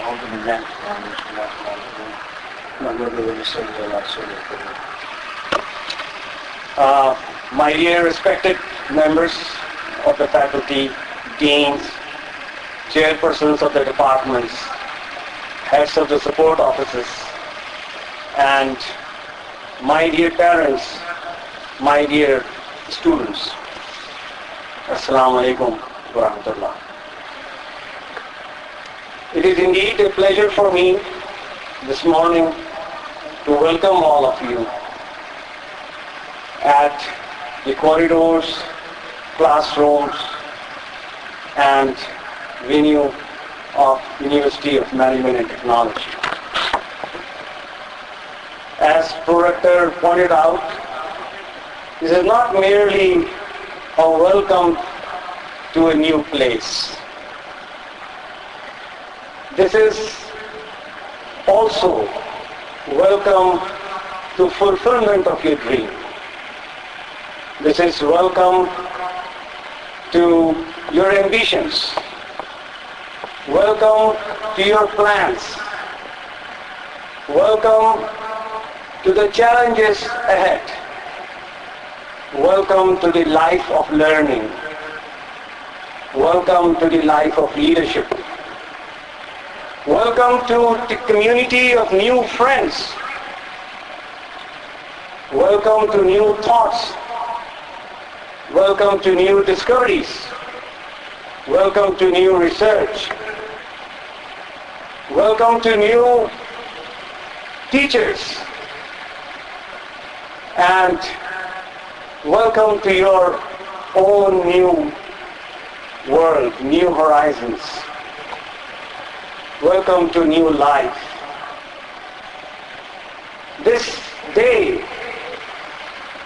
أعوذ بالله من الشيطان الرجيم نحمده ونصلي على رسوله الكريم. My dear respected members of the faculty, deans, chairpersons of the departments, heads of the support offices, and my dear parents, my dear students, Assalamu alaikum wa rahmatullah. It is indeed a pleasure for me this morning to welcome all of you at the corridors, classrooms, and venue of University of Management and Technology. As Prorector pointed out, this is not merely a welcome to a new place. This is also welcome to fulfillment of your dream. This is welcome to your ambitions. Welcome to your plans. Welcome to the challenges ahead. Welcome to the life of learning. Welcome to the life of leadership. Welcome to the community of new friends. Welcome to new thoughts. Welcome to new discoveries. Welcome to new research. Welcome to new teachers. And welcome to your own new world, new horizons. Welcome to new life. This day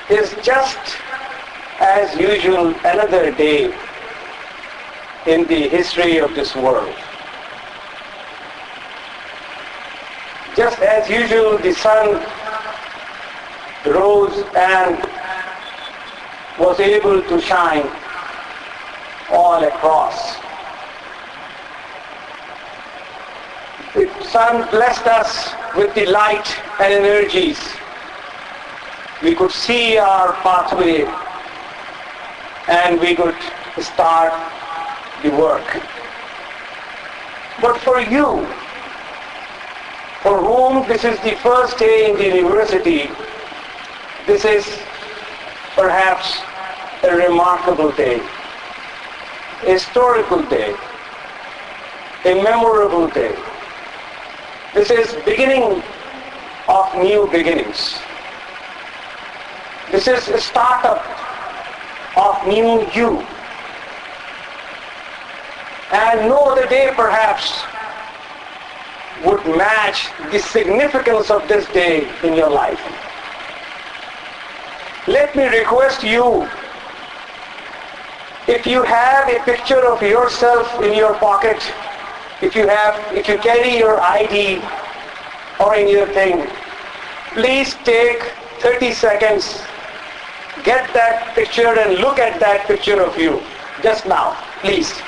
is just as usual another day in the history of this world. Just as usual, the sun rose and was able to shine all across. The sun blessed us with the light and energies. We could see our pathway and we could start the work. But for you, for whom this is the first day in the university, this is perhaps a remarkable day, a historical day, a memorable day. This is beginning of new beginnings. This is a startup of new you. And no other day perhaps would match the significance of this day in your life. Let me request you, if you have a picture of yourself in your pocket, if you carry your ID or anything, please take 30 seconds, get that picture and look at that picture of you just now, please.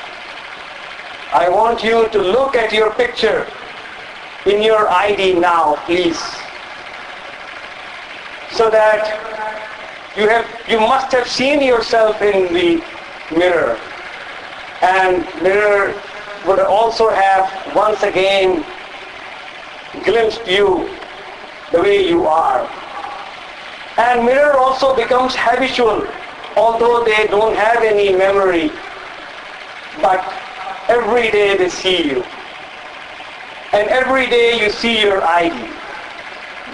I want you to look at your picture in your ID now, please, so that you must have seen yourself in the mirror, and mirror would also have once again glimpsed you the way you are. And mirror also becomes habitual, although they don't have any memory, but every day they see you. And every day you see your ID,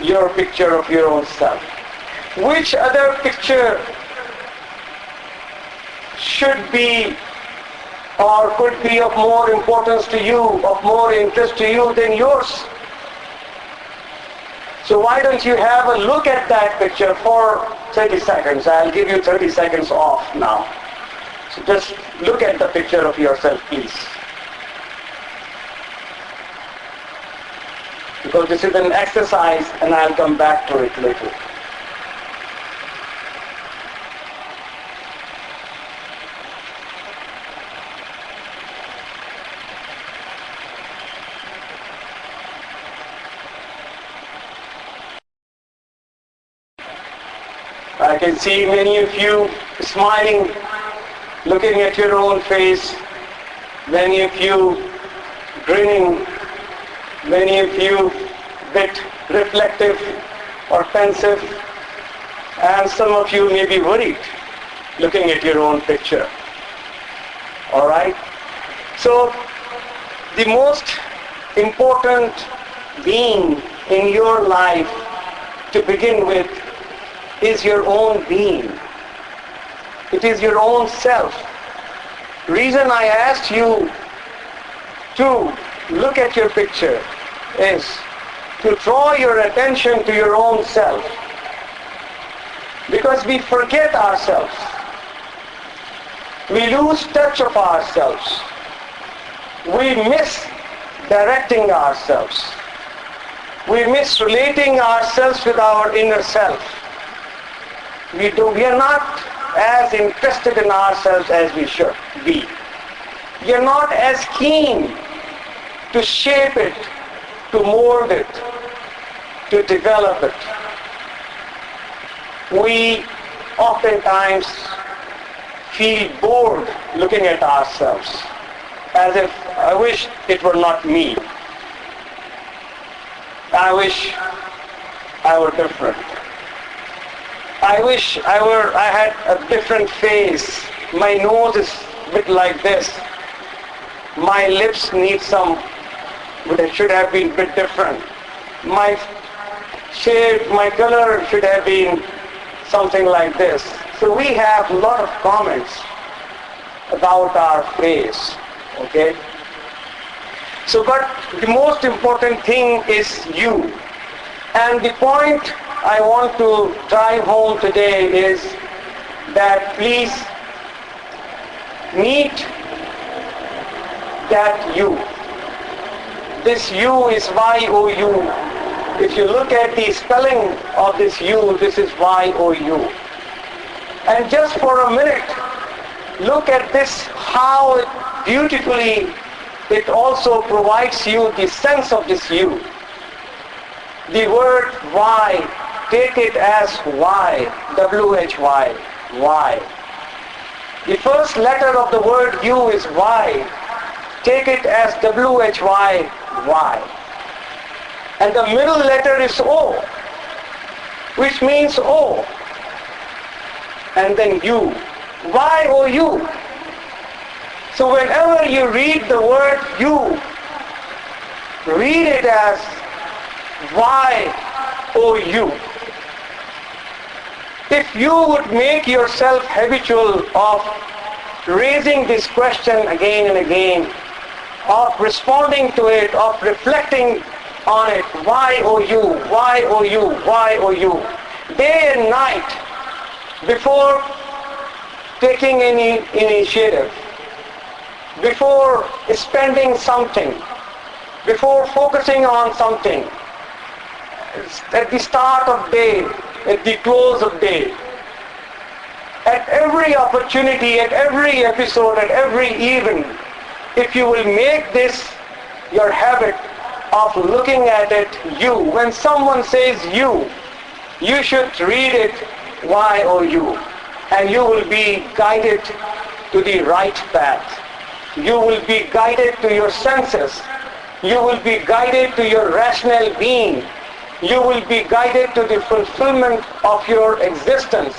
your picture of your own self. Which other picture should be or could be of more importance to you, of more interest to you than yours? So why don't you have a look at that picture for 30 seconds? I'll give you 30 seconds off now. So just look at the picture of yourself, please. Because this is an exercise and I'll come back to it later. I can see many of you smiling, looking at your own face, many of you grinning, many of you bit reflective or pensive, and some of you may be worried looking at your own picture. All right? So the most important being in your life to begin with is your own being. It is your own self. Reason I asked you to look at your picture is to draw your attention to your own self. Because we forget ourselves. We lose touch of ourselves. We miss directing ourselves. We miss relating ourselves with our inner self. We are not as interested in ourselves as we should be. We are not as keen to shape it, to mold it, to develop it. We oftentimes feel bored looking at ourselves, as if I wish it were not me. I wish I were different. I wish I had a different face. My nose is a bit like this. My lips need but it should have been a bit different. My shape, my color should have been something like this. So we have a lot of comments about our face, okay? So, but the most important thing is you. And the point I want to drive home today is that please meet that you. This you is Y-O-U. If you look at the spelling of this you, this is Y-O-U. And just for a minute, look at this, how beautifully it also provides you the sense of this you. The word Y, take it as Y, W-H-Y, Y. The first letter of the word you is Y. Take it as W-H-Y, Y. And the middle letter is O, which means O. And then U, Y-O-U. So whenever you read the word you, read it as Y-O-U. If you would make yourself habitual of raising this question again and again, of responding to it, of reflecting on it, Y-O-U, Y-O-U, Y-O-U, day and night, before taking any initiative, before spending something, before focusing on something, at the start of day, at the close of day, at every opportunity, at every episode, at every event, if you will make this your habit of looking at it, you. When someone says you should read it Y-O-U, and you will be guided to the right path. You will be guided to your senses. You will be guided to your rational being. You will be guided to the fulfillment of your existence.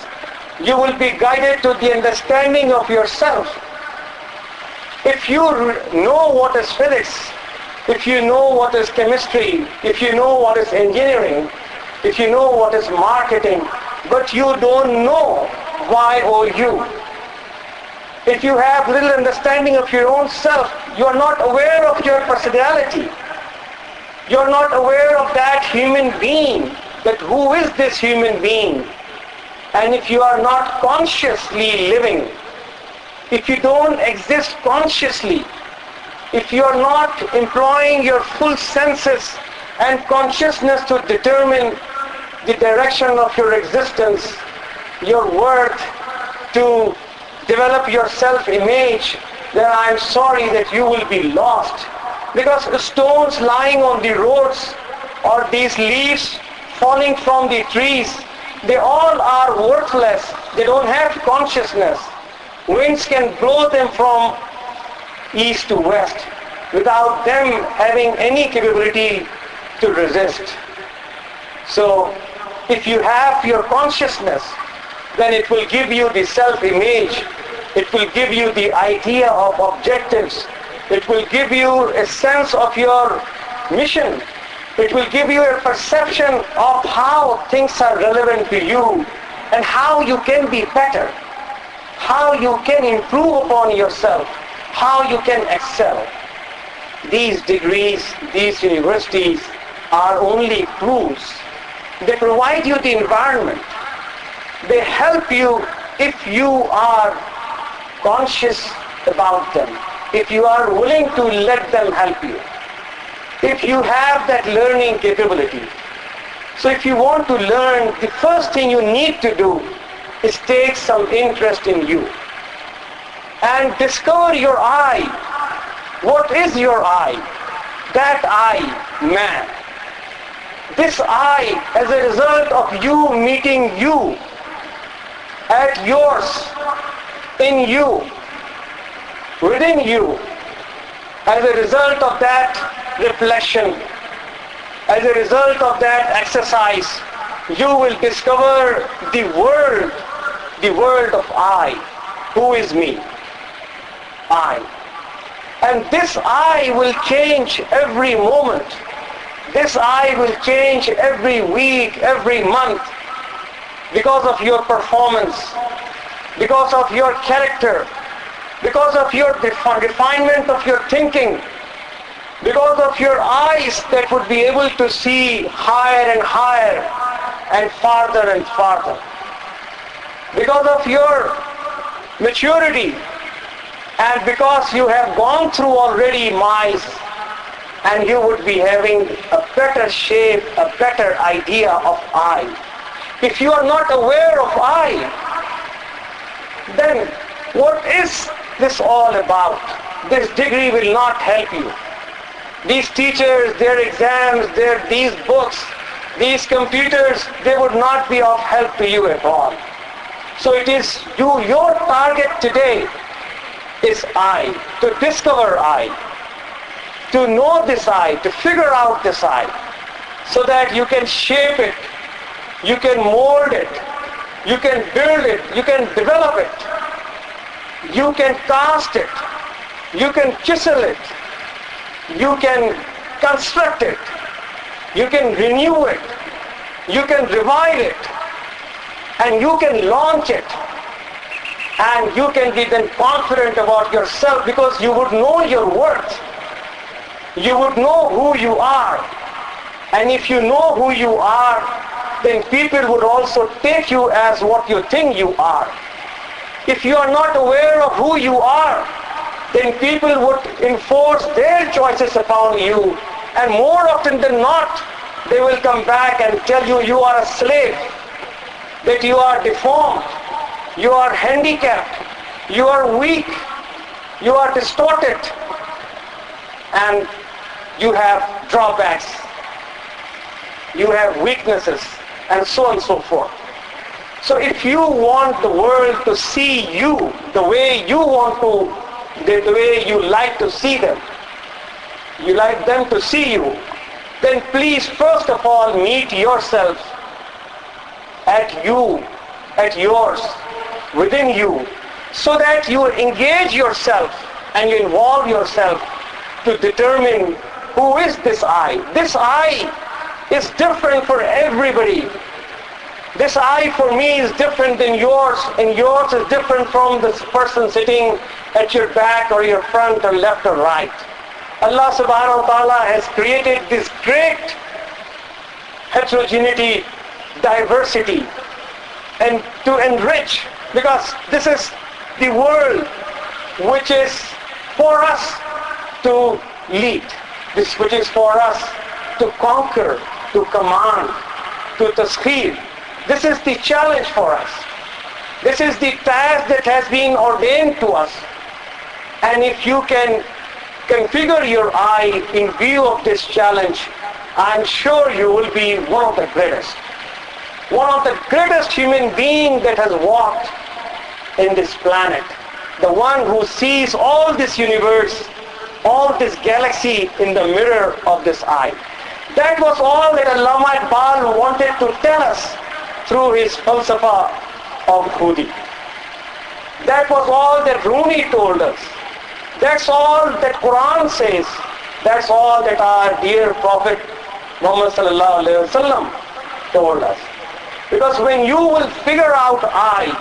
You will be guided to the understanding of yourself. If you know what is physics, if you know what is chemistry, if you know what is engineering, if you know what is marketing, but you don't know Y-O-U, if you have little understanding of your own self, you are not aware of your personality. You are not aware of that human being, that who is this human being. And if you are not consciously living, if you don't exist consciously, if you are not employing your full senses and consciousness to determine the direction of your existence, your worth, to develop your self-image, then I am sorry that you will be lost. Because the stones lying on the roads or these leaves falling from the trees They all are worthless. They don't have consciousness. Winds can blow them from east to west without them having any capability to resist. So if you have your consciousness, then it will give you the self-image. It will give you the idea of objectives. It will give you a sense of your mission. It will give you a perception of how things are relevant to you and how you can be better, how you can improve upon yourself, how you can excel. These degrees, these universities are only tools. They provide you the environment. They help you if you are conscious about them, if you are willing to let them help you, if you have that learning capability. So if you want to learn, the first thing you need to do is take some interest in you and discover your I. What is your I? That I, man. This I, as a result of you meeting you at yours, in you, within you, as a result of that reflection, as a result of that exercise, you will discover the world of I. Who is me? I. And this I will change every moment. This I will change every week, every month, because of your performance, because of your character, because of your refinement of your thinking, because of your eyes that would be able to see higher and higher and farther and farther, because of your maturity, and because you have gone through already miles, and you would be having a better shape, a better idea of I. If you are not aware of I, then what is this all about? This degree will not help you. These teachers, their exams, these books, these computers, they would not be of help to you at all. So it is your target today is I, to discover I, to know this I, to figure out this I, so that you can shape it, you can mold it, you can build it, you can develop it, you can cast it, you can chisel it, you can construct it, you can renew it, you can revive it, and you can launch it. And you can be then confident about yourself because you would know your worth. You would know who you are. And if you know who you are, then people would also take you as what you think you are. If you are not aware of who you are, then people would enforce their choices upon you. And more often than not, they will come back and tell you you are a slave, that you are deformed, you are handicapped, you are weak, you are distorted, and you have drawbacks, you have weaknesses, and so on and so forth. So if you want the world to see you the way you want to, the way you like to see them, you like them to see you, then please first of all meet yourself at you, at yours, within you, so that you engage yourself and you involve yourself to determine who is this I. This I is different for everybody. This I for me is different than yours, and yours is different from this person sitting at your back or your front or left or right. Allah subhanahu wa ta'ala has created this great heterogeneity, diversity, and to enrich, because this is the world which is for us to lead, this which is for us to conquer, to command, to taskhir. This is the challenge for us. This is the task that has been ordained to us. And if you can configure your I in view of this challenge, I'm sure you will be one of the greatest. one of the greatest human beings that has walked in this planet, the one who sees all this universe, all this galaxy in the mirror of this eye. That was all that Allama Iqbal wanted to tell us through his falsafa of Khudi. That was all that Rumi told us. That's all that Quran says. That's all that our dear Prophet Muhammad sallallahu alaihi wasallam told us. Because when you will figure out I,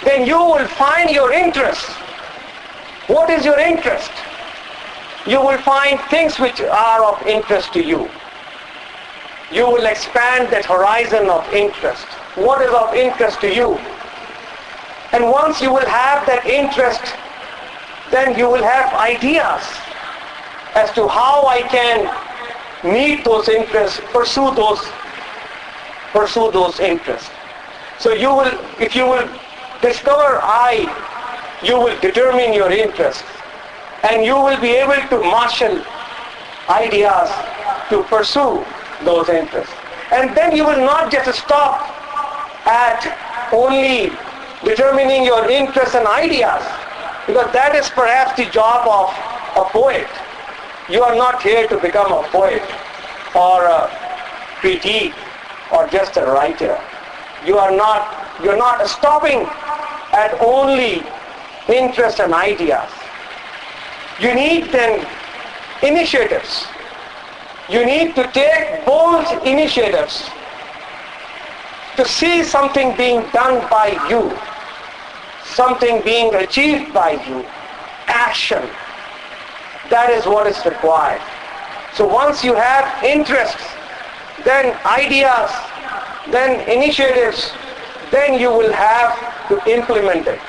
then you will find your interest. What is your interest? You will find things which are of interest to you. You will expand that horizon of interest. What is of interest to you? And once you will have that interest, then you will have ideas as to how I can meet those interests, pursue those interests. So you will, if you will discover I, you will determine your interest. And you will be able to marshal ideas to pursue those interests. And then you will not just stop at only determining your interests and ideas, because that is perhaps the job of a poet. You are not here to become a poet or a critique or just a writer. You're not stopping at only interest and ideas. You need then initiatives. You need to take bold initiatives to see something being done by you, something being achieved by you, action. That is what is required. So once you have interests, then ideas, then initiatives, then you will have to implement it.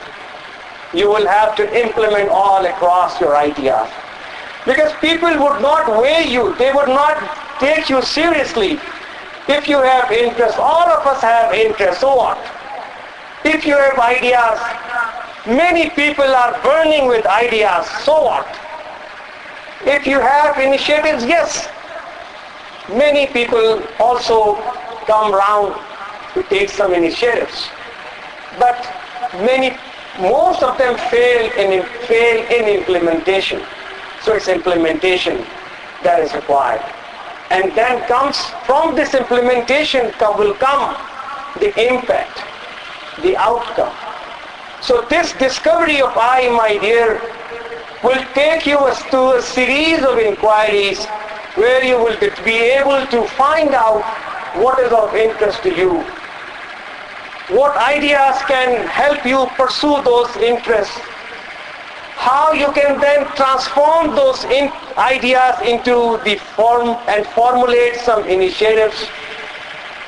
You will have to implement all across your ideas. Because people would not weigh you, they would not take you seriously if you have interest. All of us have interest, so what? If you have ideas, many people are burning with ideas, so what? If you have initiatives, yes, many people also come round to take some initiatives. But most of them fail in implementation. So it's implementation that is required. And then from this implementation will come the impact, the outcome. So this discovery of I, my dear, will take you to a series of inquiries where you will be able to find out what is of interest to you, what ideas can help you pursue those interests, how you can then transform those ideas into the form and formulate some initiatives,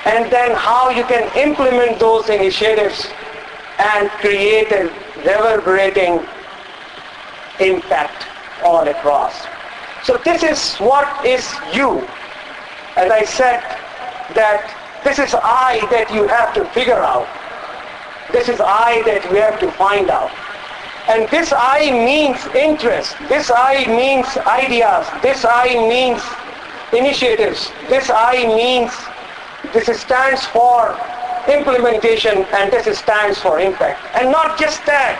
and then how you can implement those initiatives and create a reverberating impact all across. So this is what is you. As I said, that this is I that you have to figure out. This is I that you have to find out. And this I means interest. This I means ideas. This I means initiatives. This I means, this stands for implementation, and this stands for impact. And not just that.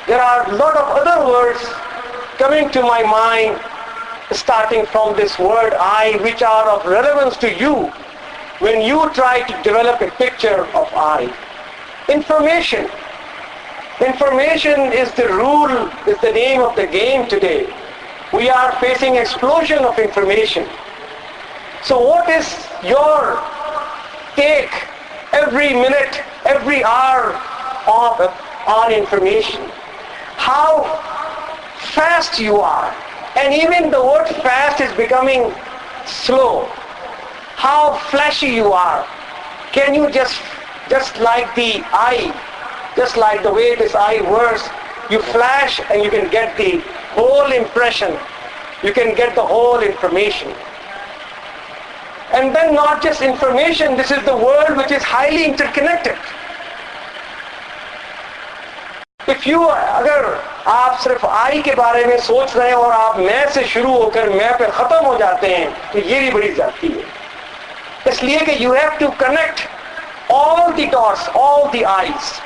There are a lot of other words coming to my mind, starting from this word I, which are of relevance to you when you try to develop a picture of I. Information. Information is the rule, is the name of the game today. We are facing explosion of information. So what is your take every minute, every hour on information? How fast you are. And even the word fast is becoming slow. How flashy you are. Can you just like the eye, just like the way this eye works, you flash and you can get the whole impression. You can get the whole information. And then not just information, this is the world which is highly interconnected. If you, अगर आप सिर्फ आई के बारे में सोच रहे हैं और आप मैं से शुरू होकर मैं पे खत्म हो जाते हैं, तो ये भी बड़ी जाती है. इसलिए कि you have to connect all the dots, all the eyes.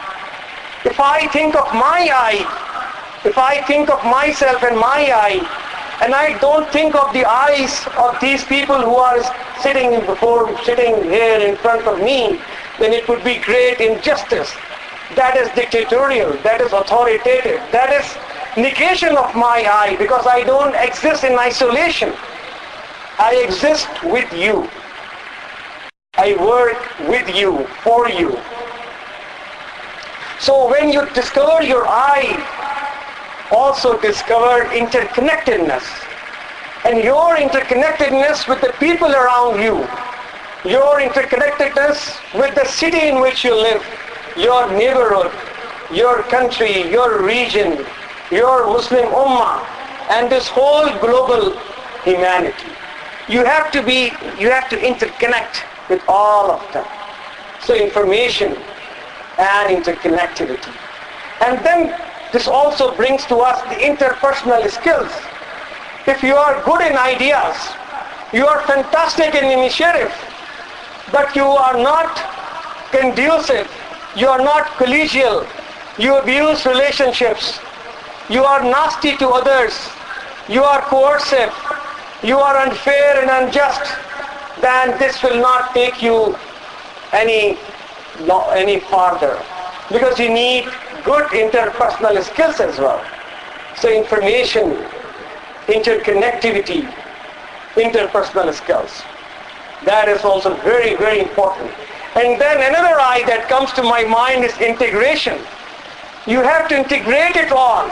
If I think of my eye, if I think of myself and my eye, and I don't think of the eyes of these people who are sitting here in front of me, then it would be great injustice. That is dictatorial, that is authoritative, that is negation of my I, because I don't exist in isolation. I exist with you. I work with you, for you. So when you discover your I, also discover interconnectedness. And your interconnectedness with the people around you, your interconnectedness with the city in which you live, your neighborhood, your country, your region, your Muslim Ummah, and this whole global humanity. You have to interconnect with all of them. So information and interconnectivity. And then this also brings to us the interpersonal skills. If you are good in ideas, you are fantastic in initiative, but you are not conducive, you are not collegial, you abuse relationships, you are nasty to others, you are coercive, you are unfair and unjust, then this will not take you any farther, because you need good interpersonal skills as well. So information, interconnectivity, interpersonal skills, that is also very, very important. And then another I that comes to my mind is integration. You have to integrate it all.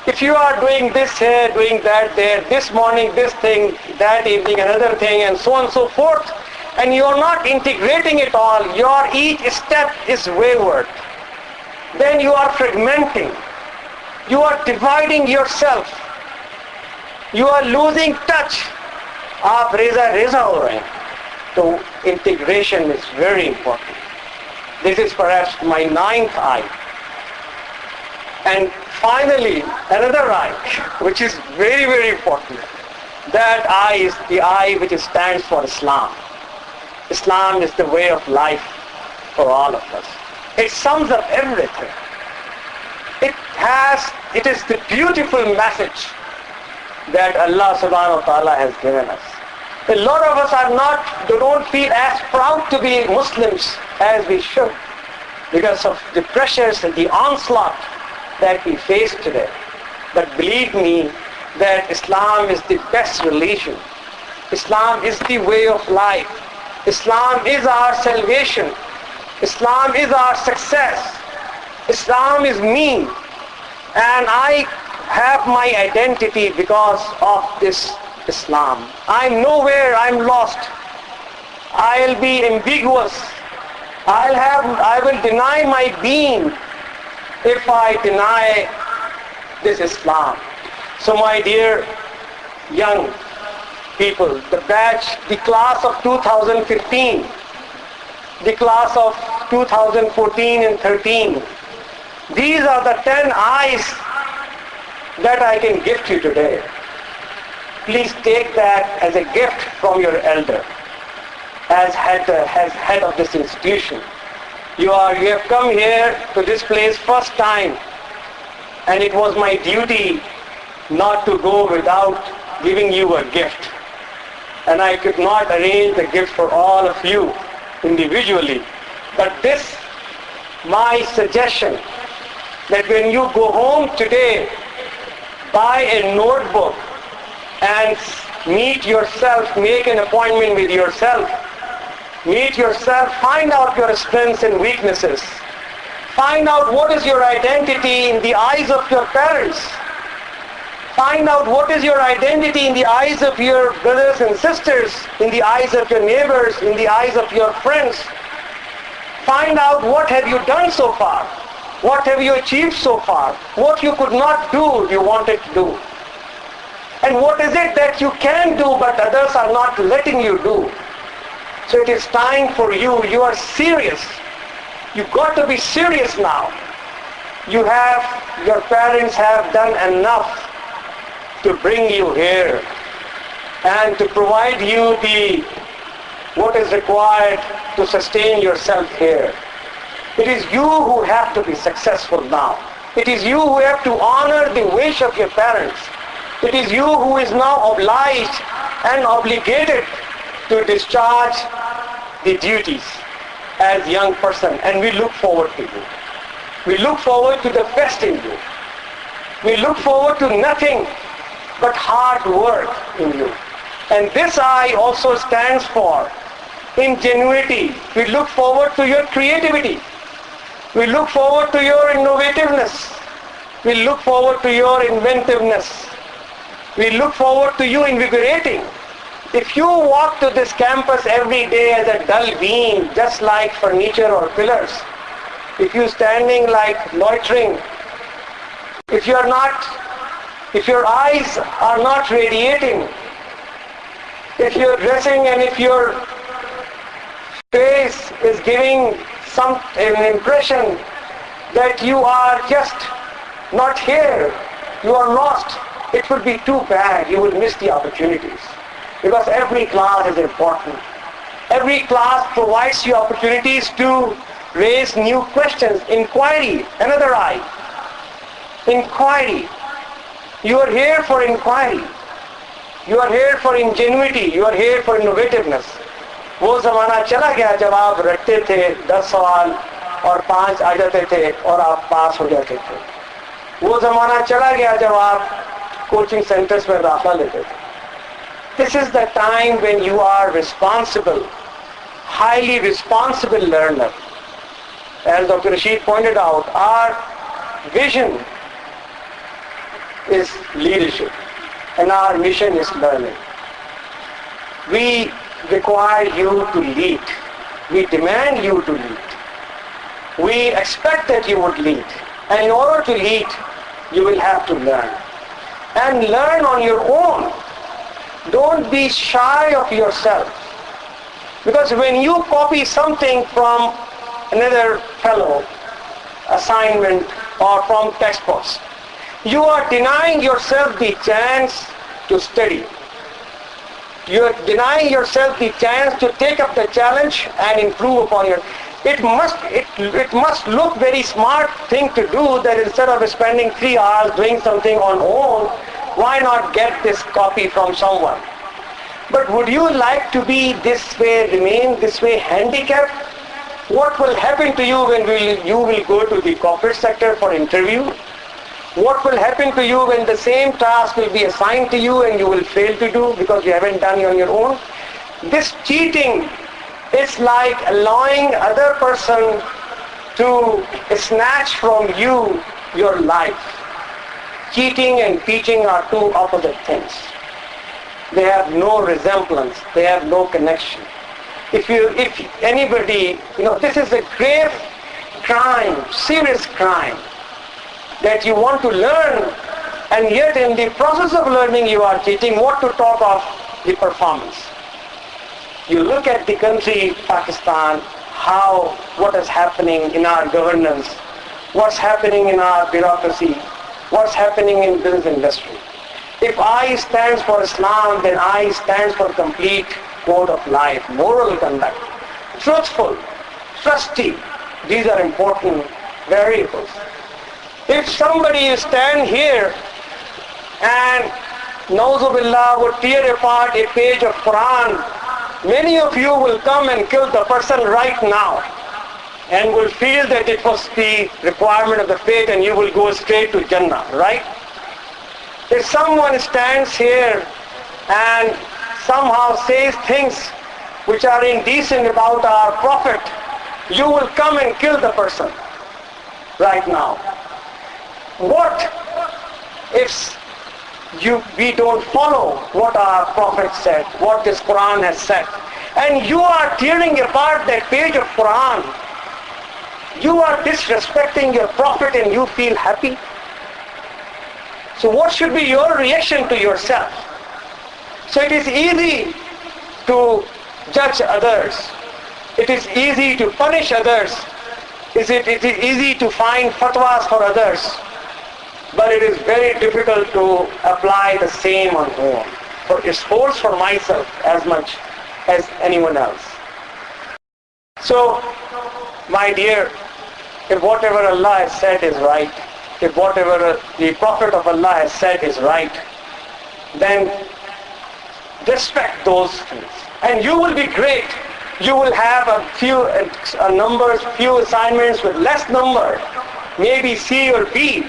If you are doing this here, doing that there, this morning this thing, that evening another thing, and so on and so forth, and you are not integrating it all, each step is wayward, then you are fragmenting. You are dividing yourself. You are losing touch. आप रेजा हो रहे हैं. So integration is very important. This is perhaps my ninth I. And finally, another I, which is very, very important. That I is the I which stands for Islam. Islam is the way of life for all of us. It sums up everything. It is the beautiful message that Allah subhanahu wa ta'ala has given us. A lot of us don't feel as proud to be Muslims as we should because of the pressures and the onslaught that we face today. But believe me that Islam is the best religion. Islam is the way of life. Islam is our salvation. Islam is our success. Islam is me. And I have my identity because of this Islam. I'm nowhere, I'm lost. I'll be ambiguous. I will deny my being if I deny this Islam. So my dear young people, the class of 2015, the class of 2014 and 13, these are the 10 eyes that I can gift you today. Please take that as a gift from your elder, as head of this institution. You have come here to this place first time, and it was my duty not to go without giving you a gift. And I could not arrange the gift for all of you individually. But this, my suggestion, that when you go home today, buy a notebook and meet yourself, make an appointment with yourself. Meet yourself, find out your strengths and weaknesses. Find out what is your identity in the eyes of your parents. Find out what is your identity in the eyes of your brothers and sisters, in the eyes of your neighbors, in the eyes of your friends. Find out what have you done so far. What have you achieved so far? What you could not do, you wanted to do. And what is it that you can do but others are not letting you do? So it is time for you. You are serious. You've got to be serious now. Your parents have done enough to bring you here and to provide you the what is required to sustain yourself here. It is you who have to be successful now. It is you who have to honor the wish of your parents. It is you who is now obliged and obligated to discharge the duties as a young person, and we look forward to you. We look forward to the best in you. We look forward to nothing but hard work in you. And this I also stands for ingenuity. We look forward to your creativity. We look forward to your innovativeness. We look forward to your inventiveness. We look forward to you invigorating. If you walk to this campus every day as a dull beam, just like furniture or pillars, if you're standing like loitering, if your eyes are not radiating, if you're dressing and if your face is giving an impression that you are just not here, you are lost, it would be too bad. You would miss the opportunities. Because every class is important. Every class provides you opportunities to raise new questions. Inquiry, another eye. Inquiry. You are here for inquiry. You are here for ingenuity. You are here for innovativeness. वो ज़माना चला गया जब आप रटते थे 10 सवाल और 5 आ जाते थे और आप पास हो जाते थे. वो ज़माना चला गया जब आप कोचिंग सेंटर्स में दाखिला लेते थे. This is the time when you are responsible, highly responsible learner. As Dr. Rashid pointed out, our vision is leadership and our mission is learning. We require you to lead. We demand you to lead. We expect that you would lead. And in order to lead, you will have to learn. And learn on your own. Don't be shy of yourself. Because when you copy something from another fellow, assignment, or from textbooks, you are denying yourself the chance to study. You are denying yourself the chance to take up the challenge and improve upon your. It must look very smart thing to do that instead of spending 3 hours doing something on own, why not get this copy from someone? But would you like to be this way, remain this way handicapped? What will happen to you when you will go to the corporate sector for interview? What will happen to you when the same task will be assigned to you and you will fail to do because you haven't done it on your own? This cheating is like allowing other person to snatch from you your life. Cheating and teaching are two opposite things. They have no resemblance. They have no connection. If anybody, this is a grave crime, serious crime, that you want to learn and yet in the process of learning you are cheating. What to talk of the performance? You look at the country Pakistan, what is happening in our governance, what's happening in our bureaucracy, what's happening in business industry. If I stands for Islam, then I stands for complete code of life, moral conduct, truthful, trusty. These are important variables. If somebody stand here and Nauzubillah would tear apart a page of Quran, many of you will come and kill the person right now and will feel that it was the requirement of the faith and you will go straight to Jannah, right? If someone stands here and somehow says things which are indecent about our Prophet, you will come and kill the person right now. What if we don't follow what our Prophet said, what this Quran has said, and you are tearing apart that page of Quran? You are disrespecting your Prophet and you feel happy? So what should be your reaction to yourself? So it is easy to judge others. It is easy to punish others. It is easy to find fatwas for others. But it is very difficult to apply the same on own. For it holds for myself as much as anyone else. So, my dear, if whatever Allah has said is right, if whatever the Prophet of Allah has said is right, then respect those things. And you will be great. You will have a few assignments with less number, maybe C or B.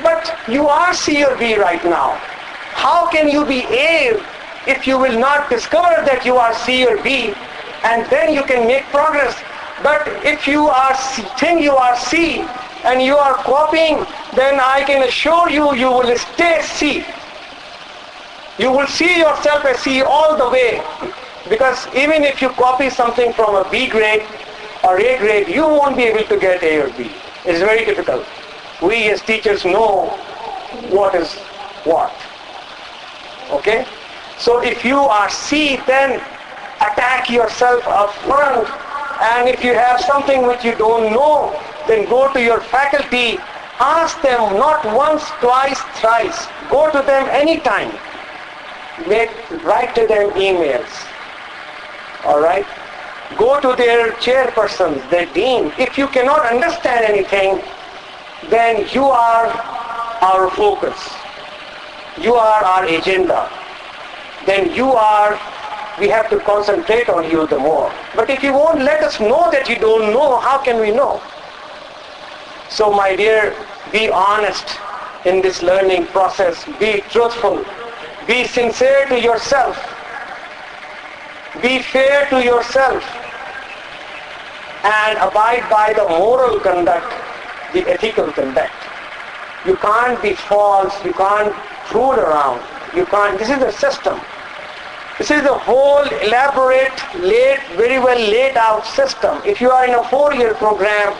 But you are C or B right now. How can you be A if you will not discover that you are C or B, and then you can make progress? But if you think you are C and you are copying, then I can assure you, you will stay C. You will see yourself as C all the way, because even if you copy something from a B grade or A grade, you won't be able to get A or B. It's very difficult. We as teachers know what is what. Okay? So if you are C, then attack yourself up front. And if you have something which you don't know, then go to your faculty. Ask them not once, twice, thrice. Go to them anytime. Write to them emails. Alright? Go to their chairpersons, their dean. If you cannot understand anything, then you are our focus. You are our agenda. Then we have to concentrate on you the more. But if you won't let us know that you don't know, how can we know? So my dear, be honest in this learning process. Be truthful. Be sincere to yourself. Be fair to yourself. And abide by the moral conduct, the ethical conduct. You can't be false. You can't fool around. You can't. This is a system. This is a whole elaborate, very well laid out system. If you are in a 4-year program,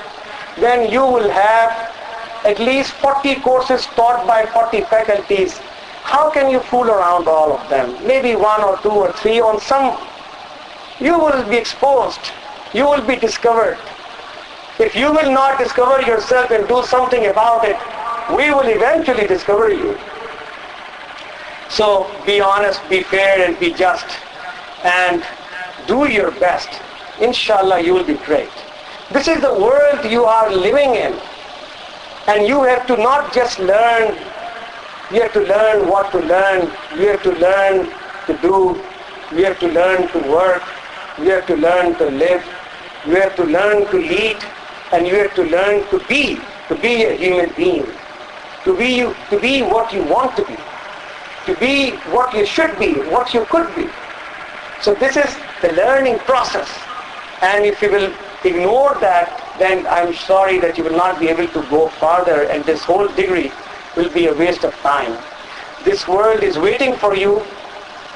then you will have at least 40 courses taught by 40 faculties. How can you fool around all of them? Maybe 1 or 2 or 3 on some. You will be exposed. You will be discovered. If you will not discover yourself and do something about it, we will eventually discover you. So be honest, be fair, and be just, and do your best. Inshallah, you will be great. This is the world you are living in, and you have to not just learn. You have to learn what to learn. You have to learn to do. You have to learn to work. You have to learn to live. You have to learn to lead, and you have to learn to be a human being, to be what you want to be what you should be, what you could be. So this is the learning process. And if you will ignore that, then I'm sorry that you will not be able to go farther, and this whole degree will be a waste of time. This world is waiting for you.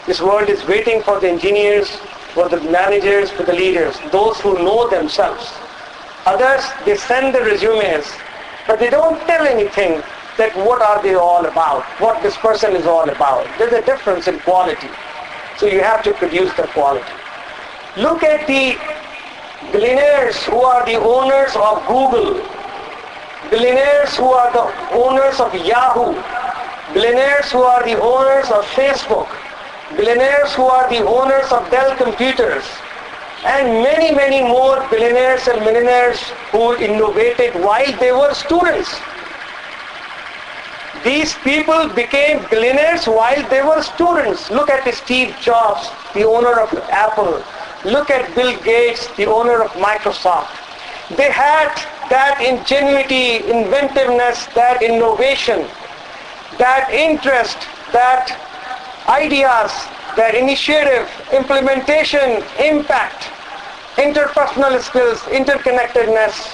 This world is waiting for the engineers, for the managers, for the leaders, those who know themselves. Others, they send the resumes, but they don't tell anything that what are they all about, what this person is all about. There's a difference in quality. So you have to produce the quality. Look at the billionaires who are the owners of Google, billionaires who are the owners of Yahoo, billionaires who are the owners of Facebook, billionaires who are the owners of Dell Computers, and many, many more billionaires and millionaires who innovated while they were students. These people became billionaires while they were students. Look at Steve Jobs, the owner of Apple. Look at Bill Gates, the owner of Microsoft. They had that ingenuity, inventiveness, that innovation, that interest, that ideas, that initiative, implementation, impact, interpersonal skills, interconnectedness,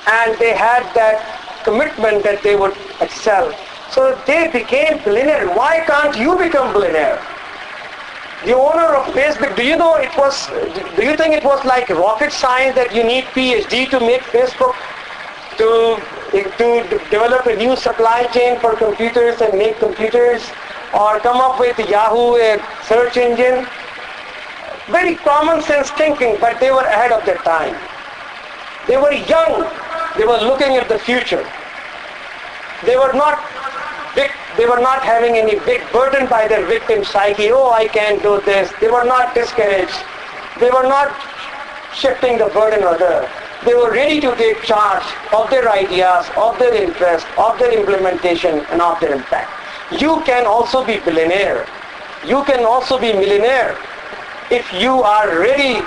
and they had that commitment that they would excel. So they became billionaire. Why can't you become billionaire? The owner of Facebook, do you think it was like rocket science that you need PhD to make Facebook, to develop a new supply chain for computers and make computers, or come up with Yahoo, a search engine? Very common sense thinking, but they were ahead of their time. They were young. They were looking at the future. They were not they were not having any big burden by their victim psyche. Oh, I can't do this. They were not discouraged. They were not shifting the burden on others. They were ready to take charge of their ideas, of their interest, of their implementation, and of their impact. You can also be billionaire. You can also be millionaire if you are ready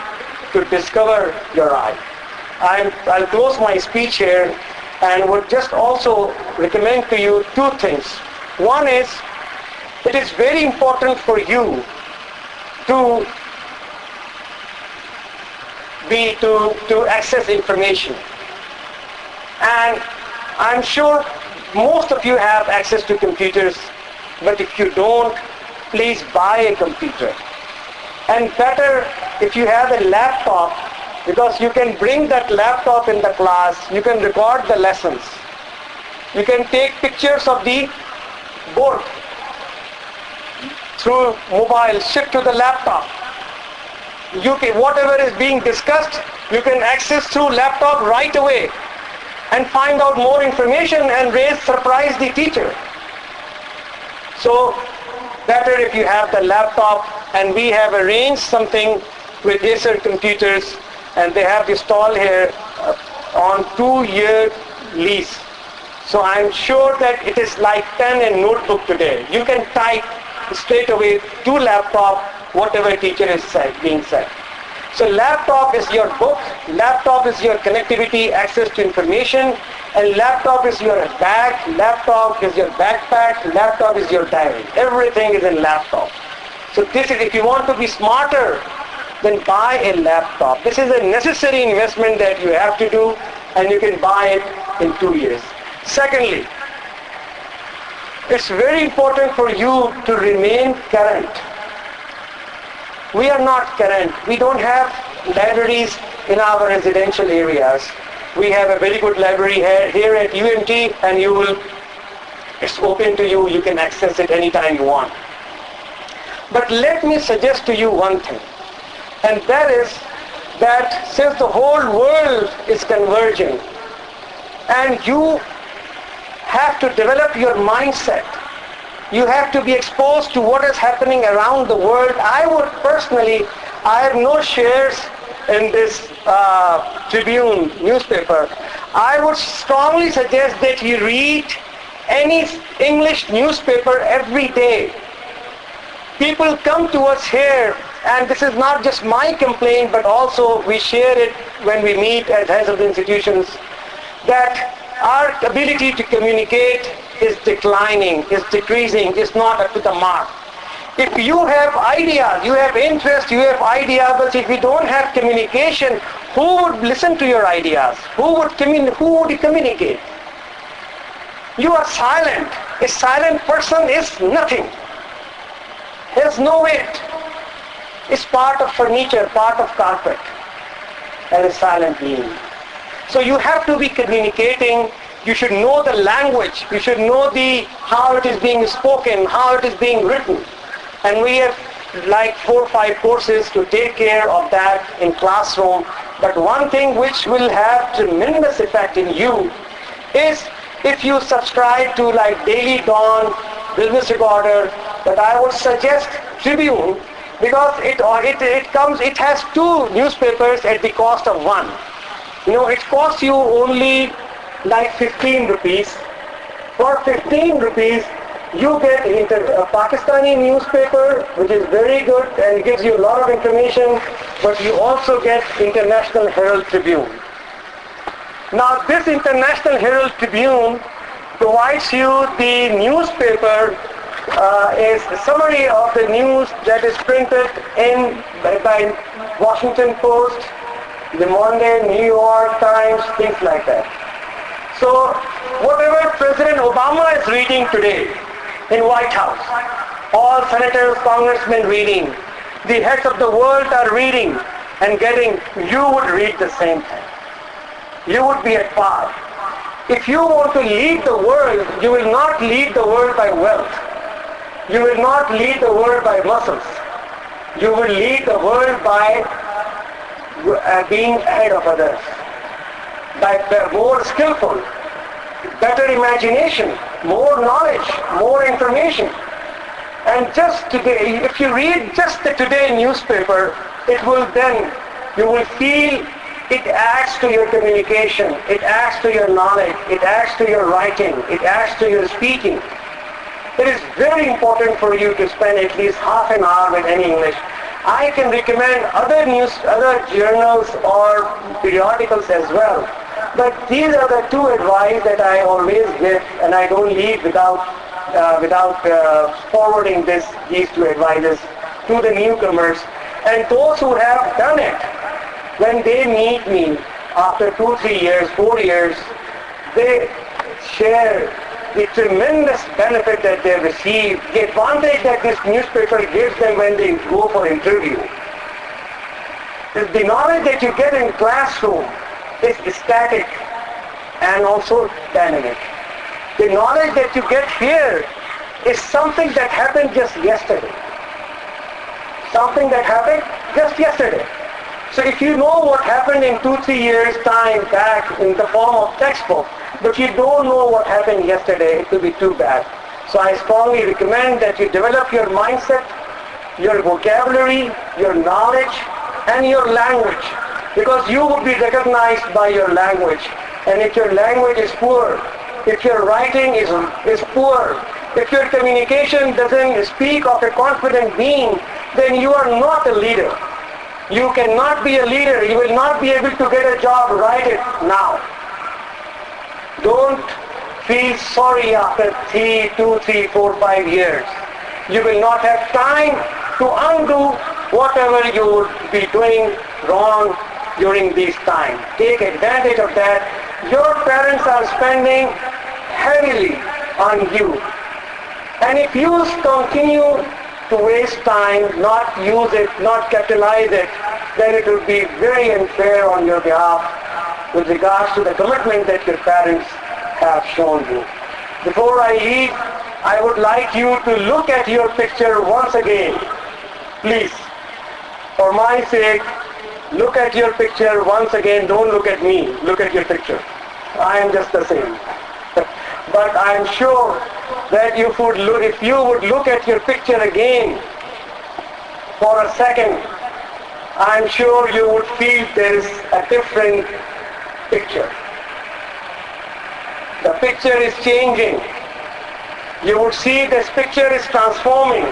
to discover your eye. I'll close my speech here and would just also recommend to you two things. One is, it is very important for you to access information. And I'm sure most of you have access to computers, but if you don't, please buy a computer. And better if you have a laptop, because you can bring that laptop in the class, you can record the lessons, you can take pictures of the board through mobile, shift to the laptop. Whatever is being discussed, you can access through laptop right away and find out more information and surprise the teacher. So better if you have the laptop, and we have arranged something with Acer computers, and they have this stall here on 2-year lease. So I'm sure that it is like pen and notebook today. You can type straight away to laptop whatever teacher is being said. So laptop is your book, laptop is your connectivity, access to information, and laptop is your bag, laptop is your backpack, laptop is your diary. Everything is in laptop. So this is, if you want to be smarter, then buy a laptop. This is a necessary investment that you have to do, and you can buy it in 2 years. Secondly, it's very important for you to remain current. We are not current. We don't have libraries in our residential areas. We have a very good library here at UMT, and it's open to you. You can access it anytime you want. But let me suggest to you one thing, and that is that since the whole world is converging, and you have to develop your mindset, you have to be exposed to what is happening around the world. I have no shares in this Tribune newspaper. I would strongly suggest that you read any English newspaper every day. People come to us here, and this is not just my complaint, but also we share it when we meet as heads of the institutions, that our ability to communicate is declining, is decreasing, is not up to the mark. If you have ideas, you have interest, you have ideas, but if you don't have communication, who would listen to your ideas? Who would communicate? You are silent. A silent person is nothing. There's no weight. It's part of furniture, part of carpet, and a silent being. So you have to be communicating. You should know the language. You should know how it is being spoken, how it is being written. And we have like 4 or 5 courses to take care of that in classroom. But one thing which will have tremendous effect in you is if you subscribe to like Daily Dawn, Business Recorder, but I would suggest Tribune, because it has 2 newspapers at the cost of 1. It costs you only like 15 rupees. For 15 rupees, you get a Pakistani newspaper, which is very good and gives you a lot of information, but you also get International Herald Tribune. Now this International Herald Tribune provides you the newspaper, is a summary of the news that is printed by Washington Post, the Monday, New York Times, things like that. So whatever President Obama is reading today in White House, all senators, congressmen reading, the heads of the world are reading and getting, you would read the same thing. You would be at par. If you want to lead the world, you will not lead the world by wealth. You will not lead the world by muscles. You will lead the world by being ahead of others, by more skillful, better imagination, more knowledge, more information. And just today, if you read just the Today newspaper, you will feel it adds to your communication, it adds to your knowledge, it adds to your writing, it adds to your speaking. It is very important for you to spend at least half an hour with any English. I can recommend other journals or periodicals as well. But these are the two advice that I always give, and I don't leave without forwarding these two advices to the newcomers. And those who have done it, when they meet me after 2, 3 years, 4 years, they share the tremendous benefit that they receive, the advantage that this newspaper gives them when they go for interview. The knowledge that you get in classroom is static and also dynamic. The knowledge that you get here is something that happened just yesterday. Something that happened just yesterday. So if you know what happened in 2, 3 years time back in the form of textbook, but you don't know what happened yesterday, it will be too bad. So I strongly recommend that you develop your mindset, your vocabulary, your knowledge, and your language. Because you will be recognized by your language. And if your language is poor, if your writing is poor, if your communication doesn't speak of a confident being, then you are not a leader. You cannot be a leader. You will not be able to get a job. Write it now. Don't feel sorry after 2, 3, 4, 5 years. You will not have time to undo whatever you would be doing wrong during this time. Take advantage of that. Your parents are spending heavily on you. And if you continue to waste time, not use it, not capitalize it, then it will be very unfair on your behalf with regards to the commitment that your parents have shown you. Before I leave, I would like you to look at your picture once again. Please, for my sake, look at your picture once again. Don't look at me. Look at your picture. I am just the same. But I am sure that if you would look at your picture again for a second, I am sure you would feel there is a different picture. The picture is changing. You would see this picture is transforming.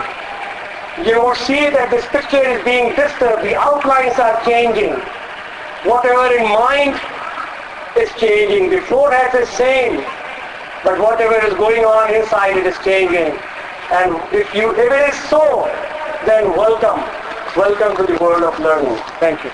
You would see that this picture is being disturbed. The outlines are changing. Whatever in mind is changing. The forehead is same. But whatever is going on inside, it is changing. And if it is so, then welcome. Welcome to the world of learning. Thank you.